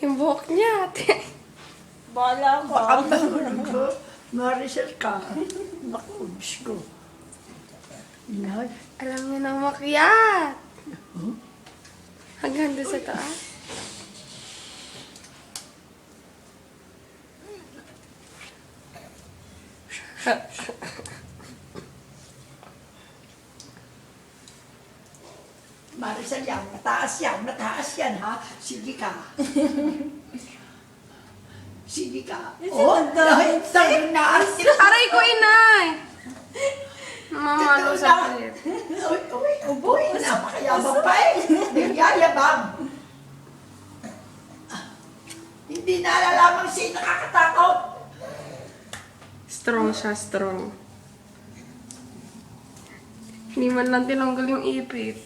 Yung buhok niya, ate. Bala ko. Baka mahulog ko. Marisal ka. Naku, Diyos ko. Inay. Alam niya nang makyat. Hanggang doon sa taas. Marisal yan. Mataas yan. Mataas yan, ha? Sige ka. Sige ka. Oh, dahil na. Aray ko, inay! Mamalo sa palit. Uy, napakayabang pa eh. Nagyayabang. Hindi nalalaman siya nakakatakot. Strong siya, strong. Hindi man lang tinanggal yung ipit.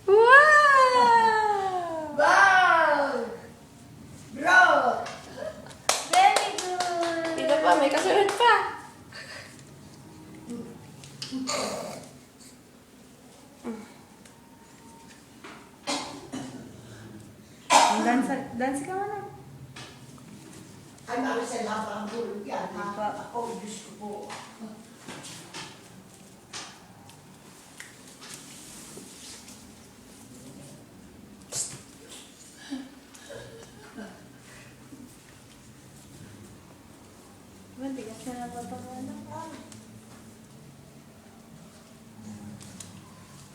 Wow! Wow! Bro! Very good. Dito pa, may kasunod pa. Dance ka muna. Ay, Marisal, habang ang hulog yan, ha? Diba? Oh, Diyos ko po. Matigas na naman ito muna.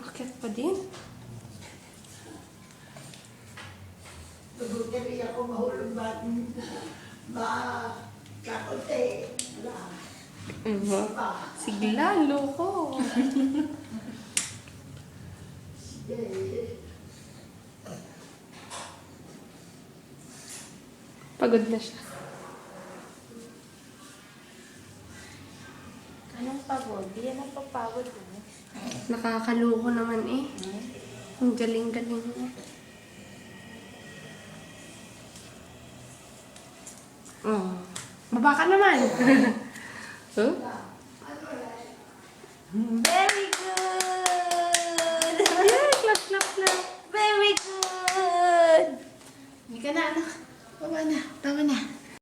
Bakit pa din? Mabuti rin ako mahulog kakunti. Wala. Pa. Sigla, loko. Sige. Pagod na siya. Anong pagod? Di yan ang papagod. Nakakaloko naman eh. Ang galing-galing niya. Oh. Baba ka naman. Huh? Very good! Yay! Clap, clap, clap. Very good! Hindi ka na, anak. Baba na. Tama na.